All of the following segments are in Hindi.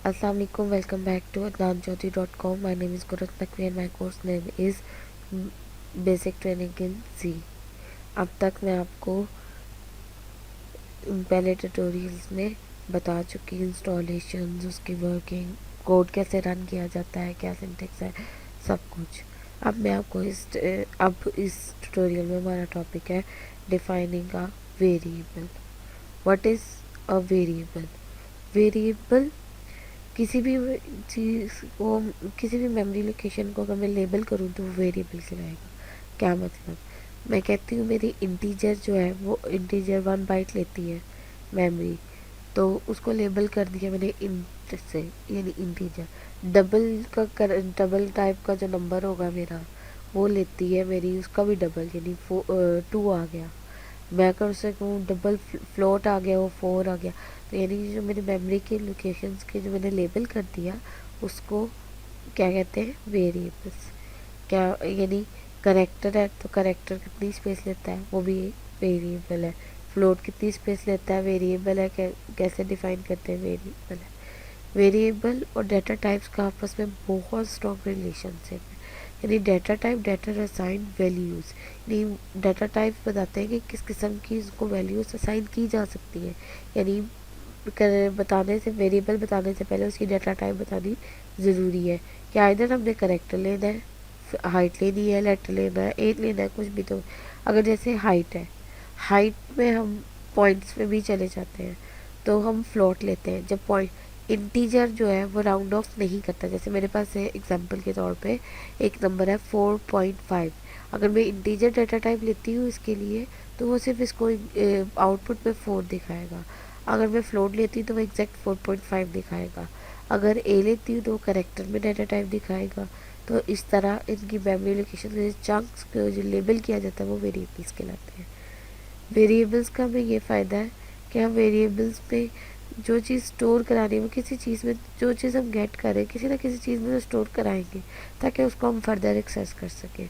Assalamu alaikum. Welcome back to adnanjyoti.com. My name is Gurat Naqvi and my course name is Basic Training in C. अब तक मैं आपको पहले ट्यूटोरियल्स में बता चुकी हूँ इंस्टॉलेशन, उसकी वर्किंग, कोड कैसे रन किया जाता है, क्या सिंटेक्स है, सब कुछ। अब मैं आपको इस ट्यूटोरियल में हमारा टॉपिक है defining a variable. What is a variable? Variable किसी भी चीज़ को, किसी भी मेमोरी लोकेशन को अगर मैं लेबल करूँ तो वो वेरिएबल कहलाएगा। क्या मतलब? मैं कहती हूँ मेरी इंटीजर जो है वो इंटीजर 1 बाइट लेती है मेमोरी, तो उसको लेबल कर दिया मैंने इंट से, यानी इंटीजर। डबल टाइप का जो नंबर होगा मेरा वो लेती है मेरी, उसका भी डबल, यानी 2 आ गया। मैं अगर उससे कहूँ डबल फ्लोट आ गया, वो 4 आ गया, तो यानी जो मेरी मेमोरी के लोकेशंस के जो मैंने लेबल कर दिया उसको क्या कहते हैं? वेरिएबल्स। क्या यानी करेक्टर है तो करेक्टर कितनी स्पेस लेता है वो भी वेरिएबल है। फ्लोट कितनी स्पेस लेता है वेरिएबल है। कैसे डिफाइन करते हैं? वेरिएबल है। वेरिएबल और डाटा टाइप्स का आपस में बहुत स्ट्रॉन्ग रिलेशनशिप है। यानी data type data assign values, यानी डाटा टाइप बताते हैं कि किस किस्म की उसको वैल्यूज़ असाइन की जा सकती है। यानी बताने से, वेरिएबल बताने से पहले उसकी डाटा टाइप बतानी ज़रूरी है कि आइदर हमने करेक्टर लेना है, हाइट लेनी है, लेटर लेना है, एज लेना है, कुछ भी। तो अगर जैसे हाइट है, हाइट में हम पॉइंट्स में भी चले जाते हैं तो हम फ्लोट लेते हैं। जब पॉइंट इंटीजर जो है वो राउंड ऑफ नहीं करता, जैसे मेरे पास है एग्जांपल के तौर पे एक नंबर है 4.5। अगर मैं इंटीजर डाटा टाइप लेती हूँ इसके लिए तो वो सिर्फ इसको आउटपुट में 4 दिखाएगा। अगर मैं फ्लोट लेती हूँ तो वो एग्जैक्ट 4.5 दिखाएगा। अगर ए लेती हूँ तो वो करेक्टर में डाटा टाइप दिखाएगा। तो इस तरह इनकी मेमोरी लोकेशन में चंक्स को जो लेबल किया जाता है वो वेरिएबल्स कहलाते हैं। वेरिएबल्स का हमें ये फ़ायदा है कि हम वेरिएबल्स पे जो चीज़ स्टोर करानी है वो किसी चीज़ में, जो चीज़ हम गेट करें किसी ना किसी चीज़ में तो स्टोर कराएंगे ताकि उसको हम फर्दर एक्सेस कर सकें।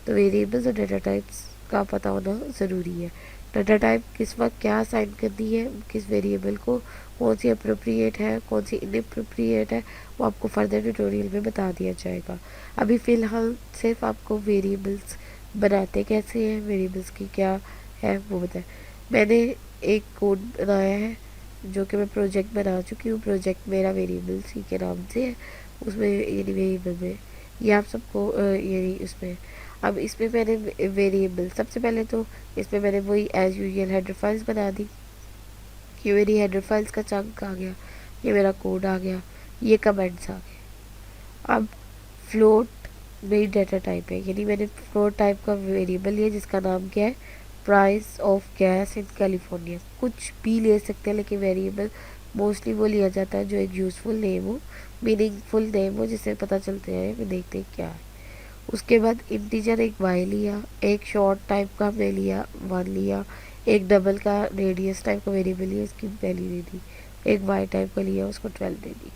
तो वेरिएबल्स और डाटा टाइप्स का पता होना ज़रूरी है। डाटा टाइप किस वक्त क्या असाइन करनी है किस वेरिएबल को, कौन सी अप्रोप्रिएट है कौन सी इनअप्रोप्रिएट है, वो आपको फर्दर ट्यूटोरियल में बता दिया जाएगा। अभी फ़िलहाल सिर्फ आपको वेरिएबल्स बनाते कैसे हैं, वेरिएबल्स की क्या है वो बताएं। मैंने एक कोड बनाया है जो कि मैं प्रोजेक्ट बना चुकी हूँ। प्रोजेक्ट मेरा वेरिएबल सी के नाम से है, उसमें यानी वेरिएबल में ये आप सबको यानी उसमें, अब इसमें मैंने वेरिएबल सबसे पहले तो इसमें मैंने वही एज यूजुअल हेडर फाइल्स बना दी। ये मेरी हेडर फाइल्स का चंक आ गया, ये मेरा कोड आ गया, ये कमेंट्स आ गए। अब फ्लोट मेरी डाटा टाइप है, यानी मैंने फ्लोट टाइप का वेरिएबल लिया जिसका नाम क्या है? Price of gas in California. कुछ भी ले सकते हैं लेकिन वेरिएबल मोस्टली वो लिया जाता है जो एक यूज़फुल नेम हो, मीनिंगफुल नेम हो, जिससे पता चलते हैं कि देखते हैं क्या है। उसके बाद इंटीजर एक वाई लिया, एक शॉर्ट टाइप का हमने लिया 1 लिया, एक डबल का रेडियस टाइप का वेरिएबल लिया, उसकी वैल्यू दे दी, एक वाई टाइप का लिया उसको 12 दे दी।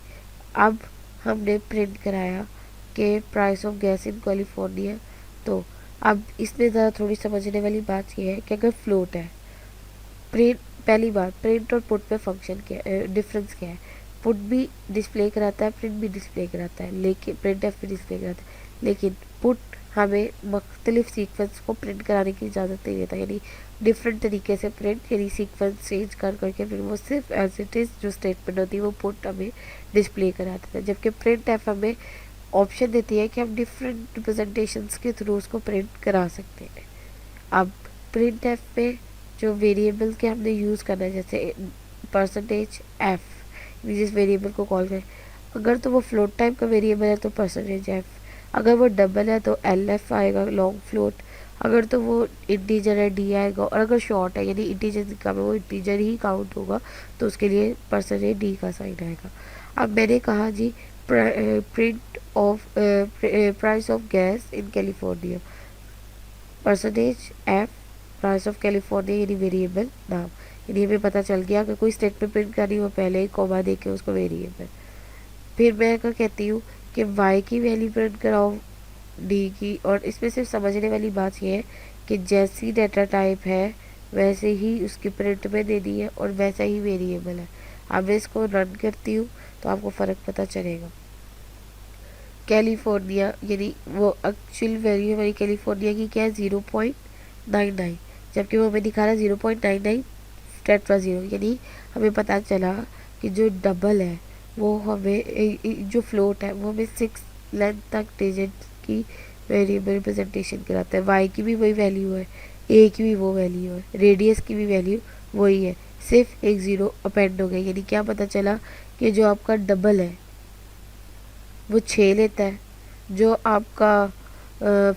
अब हमने प्रिंट कराया कि price of gas in California. तो अब इसमें ज़रा थोड़ी समझने वाली बात यह है कि अगर फ्लोट है, प्रिंट, पहली बात प्रिंट और पुट पे फंक्शन क्या डिफरेंस क्या है? पुट भी डिस्प्ले कराता है, प्रिंट भी डिस्प्ले कराता है, लेकिन प्रिंट एफ भी डिस्प्ले कराता है, लेकिन पुट हमें मुख्तलिफ सीक्वेंस को प्रिंट कराने की इजाज़त नहीं देता। यानी डिफरेंट तरीके से प्रिंट, यानी सीक्वेंस चेंज कर करके फिर वो सिर्फ एज इट इज़ जो स्टेटमेंट होती है वो पुट हमें डिस्प्ले करा देता है। जबकि प्रिंट एफ हमें ऑप्शन देती है कि हम डिफरेंट रिप्रेजेंटेशंस के थ्रू उसको प्रिंट करा सकते हैं। अब प्रिंट एफ पे जो वेरिएबल के हमने यूज़ करना है, जैसे परसेंटेज एफ, जिस वेरिएबल को कॉल करें, अगर तो वो फ्लोट टाइप का वेरिएबल है तो परसेंटेज एफ, अगर वो डबल है तो एल एफ आएगा लॉन्ग फ्लोट, अगर तो वो इंटीजर है डी आएगा, और अगर शॉर्ट है यानी इंटीजर का वो इंटीजर ही काउंट होगा तो उसके लिए परसेंटेज डी का साइन आएगा। अब मैंने कहा जी print of price of gas in California, percentage F, price of California यानी वेरिएबल नाम, यानी हमें पता चल गया कि कोई स्टेटमेंट प्रिंट करनी हो पहले ही कॉमा दे के उसको वेरिएबल। फिर मैं क्या कहती हूँ कि वाई की वैल्यू प्रिंट कराओ डी की, और इसमें सिर्फ समझने वाली बात यह है कि जैसी डाटा टाइप है वैसे ही उसकी प्रिंट में देनी है और वैसा ही वेरिएबल है। अब मैं इसको रन करती हूँ तो आपको फ़र्क पता चलेगा। कैलिफोर्निया यानी वो एक्चुअल वैल्यू हमारी कैलिफोर्निया की क्या है 0.99, जबकि वो हमें दिखा रहा है 0.99 टेट्रा ज़ीरो। यानी हमें पता चला कि जो डबल है वो हमें जो फ्लोट है वो हमें 6 लेंथ तक डिजिट की वेरिएबल रिप्रेजेंटेशन कराता है। वाई की भी वही वैल्यू है, ए की भी वो वैल्यू है, रेडियस की भी वैल्यू वही है, सिर्फ एक ज़ीरो अपेंड हो गया। यानी क्या पता चला कि जो आपका डबल है वो 6 लेता है, जो आपका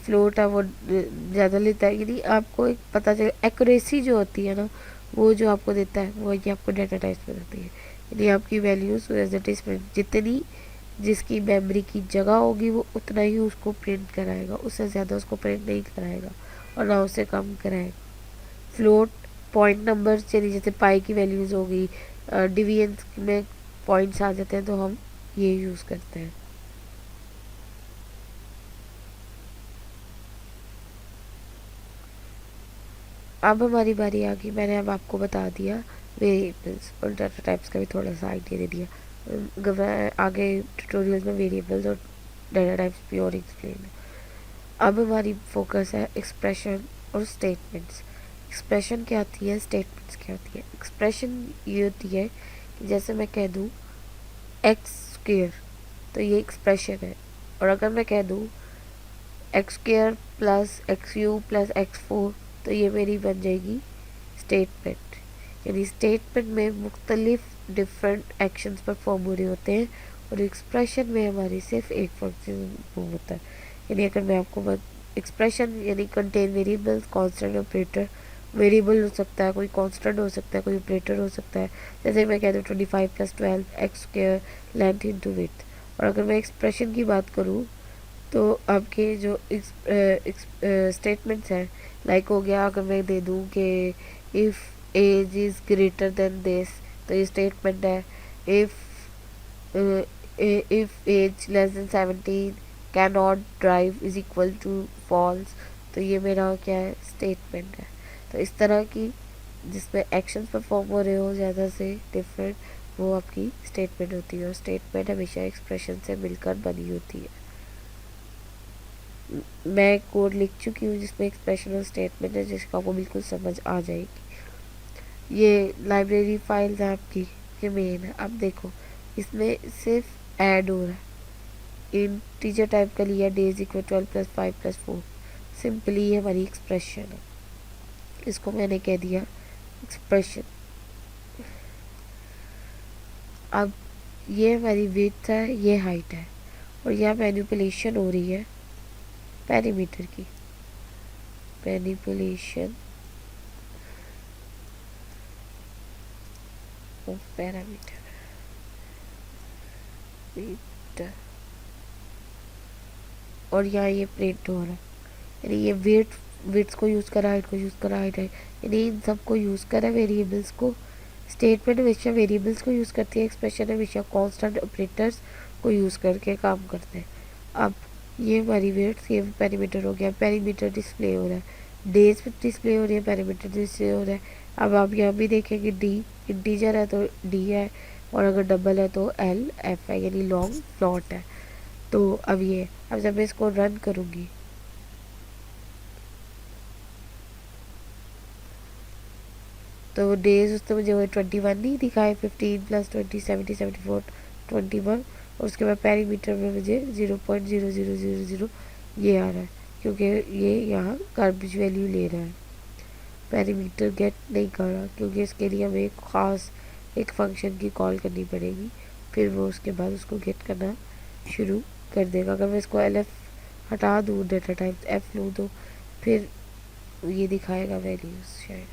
फ्लोट है वो ज़्यादा लेता है। यानी आपको एक पता चले एक्यूरेसी जो होती है ना वो जो आपको देता है वो ये आपको डाटा टाइप्स में देती है। यानी आपकी वैल्यूज़ एज इट इज़ जितनी जिसकी मेमोरी की जगह होगी वो उतना ही उसको प्रिंट कराएगा, उससे ज़्यादा उसको प्रिंट नहीं कराएगा और ना उससे कम कराएगा। फ्लोट पॉइंट नंबर चलिए जैसे पाई की वैल्यूज़ हो गई, डिवीजन्स में पॉइंट्स आ जाते हैं तो हम ये यूज़ करते हैं। अब हमारी बारी आ गई, मैंने अब आपको बता दिया वेरिएबल्स और डाटा टाइप्स का भी थोड़ा सा आइडिया दे दिया। आगे ट्यूटोरियल में वेरिएबल्स और डाटा टाइप्स भी और एक्सप्लेन है। अब हमारी फोकस है एक्सप्रेशन और स्टेटमेंट्स। एक्सप्रेशन क्या होती है, स्टेटमेंट्स क्या होती है। एक्सप्रेशन ये होती है कि जैसे मैं कह दूँ एक्स स्क्वेयर तो ये एक्सप्रेशन है, और अगर मैं कह दूँ x square plus x you plus x four तो ये मेरी बन जाएगी स्टेटमेंट। यानी स्टेटमेंट में मुख्तलिफ डिफरेंट एक्शंस परफॉर्म हो रहे होते हैं और एक्सप्रेशन में हमारी सिर्फ एक फंक्शन होता है। यानी अगर मैं आपको एक्सप्रेशन यानी contain variables constant operator, variable हो सकता है, कोई कांस्टेंट हो सकता है, कोई ऑपरेटर हो सकता है। जैसे मैं कहता हूँ 25 + 12 x square length into width. और अगर मैं एक्सप्रेशन की बात करूँ तो आपके जो स्टेटमेंट्स हैं लाइक हो गया, अगर मैं दे दूँ कि if age is greater than this तो ये स्टेटमेंट है। If age less than 17 can not drive is equal to false तो ये मेरा क्या है स्टेटमेंट है। तो इस तरह की जिसमें एक्शन परफॉर्म हो रहे हो ज़्यादा से डिफरेंट वो आपकी स्टेटमेंट होती है, और स्टेटमेंट हमेशा एक्सप्रेशन से मिलकर बनी होती है। मैं कोड लिख चुकी हूँ जिसमें एक्सप्रेशन और स्टेटमेंट है, जिसका आपको बिल्कुल समझ आ जाएगी। ये लाइब्रेरी फाइल्स है आपकी, ये मेन है। अब देखो इसमें सिर्फ ऐड हो रहा है, इंटीजर टाइप का लिया, डेज इक्वल 12 + 5 + 4, सिंपली ये हमारी एक्सप्रेशन है, इसको मैंने कह दिया एक्सप्रेशन। अब ये हमारी विड्थ है, ये हाइट है, और यह मैनिपुलेशन हो रही है पैरामीटर की, मैनिपुलेशन ऑफ पैरामीटर मीटर, और यहाँ ये प्रिंट हो रहा है। यानी ये वेट्स को यूज़ करा, हाइट को यूज़ करा, हाइट है, यानी इन सब को यूज़ करा वेरिएबल्स को। स्टेटमेंट हमेशा वेरिएबल्स को यूज़ करती है, एक्सप्रेशन हमेशा कांस्टेंट ऑपरेटर्स को यूज़ करके काम करते हैं। अब ये हमारी वेट्स, ये पैरामीटर हो गया, पैरामीटर डिस्प्ले हो रहा है, डेज पे डिस्प्ले हो रही है, पैरामीटर डिस्प्ले हो रहा है। अब आप यहाँ भी देखेंगे डी इंटीजर है तो डी है, और अगर डबल है तो एल एफ है, यानी लॉन्ग फ्लॉट है। तो अब जब मैं इसको रन करूँगी तो डेज उसने मुझे वो 21 नहीं दिखाए, 15 + 20 70 74 21, और उसके बाद पैरामीटर में मुझे 0.0000 ये आ रहा है, क्योंकि ये यहाँ गार्बेज वैल्यू ले रहा है, पैरामीटर गेट नहीं कर रहा, क्योंकि इसके लिए हमें एक ख़ास एक फंक्शन की कॉल करनी पड़ेगी, फिर वो उसके बाद उसको गेट करना शुरू कर देगा। अगर मैं इसको एल एफ हटा दूँ, डाटा टाइप एफ लूँ तो फिर ये दिखाएगा वैल्यूज़ शायद।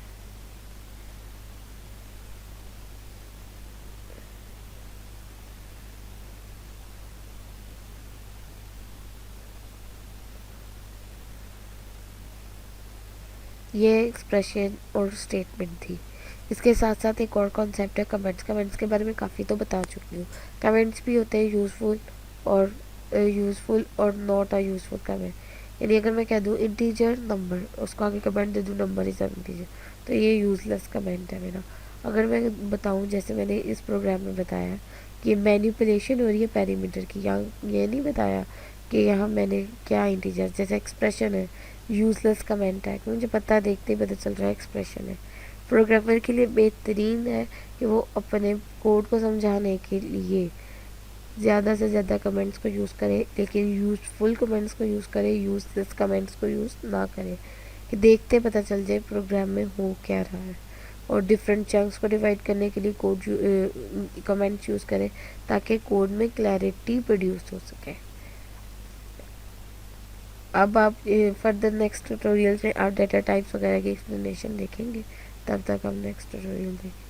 ये एक्सप्रेशन और स्टेटमेंट थी। इसके साथ साथ एक और कॉन्सेप्ट है कमेंट्स। कमेंट्स के बारे में काफ़ी तो बता चुकी हूँ। कमेंट्स भी होते हैं यूज़फुल और नॉट अ यूज़फुल कमेंट। यानी अगर मैं कह दूँ इंटीजर नंबर, उसको आगे कमेंट दे दूँ नंबर इज़ इंटीजर, तो ये यूज़लेस कमेंट है मेरा। अगर मैं बताऊं, जैसे मैंने इस प्रोग्राम में बताया कि मैनिपुलेशन हो रही है पैरामीटर की, यहाँ ये नहीं बताया कि यहाँ मैंने क्या इंटीजर, जैसे एक्सप्रेशन है, यूजलेस कमेंट है, मुझे पता देखते ही पता चल रहा है एक्सप्रेशन है। प्रोग्रामर के लिए बेहतरीन है कि वो अपने कोड को समझाने के लिए ज़्यादा से ज़्यादा कमेंट्स को यूज़ करे, लेकिन यूज़फुल कमेंट्स को यूज़ करे, यूज़लेस कमेंट्स को यूज़ ना करे, कि देखते पता चल जाए प्रोग्राम में हो क्या रहा है। और डिफरेंट चंक्स को डिवाइड करने के लिए कोड कमेंट्स यूज़ करें ताकि कोड में क्लैरिटी प्रोड्यूस हो सके। अब आप फर्दर नेक्स्ट ट्यूटोरियल में आप डेटा टाइप्स वगैरह की एक्सप्लेनेशन देखेंगे, तब तक हम नेक्स्ट ट्यूटोरियल देखेंगे।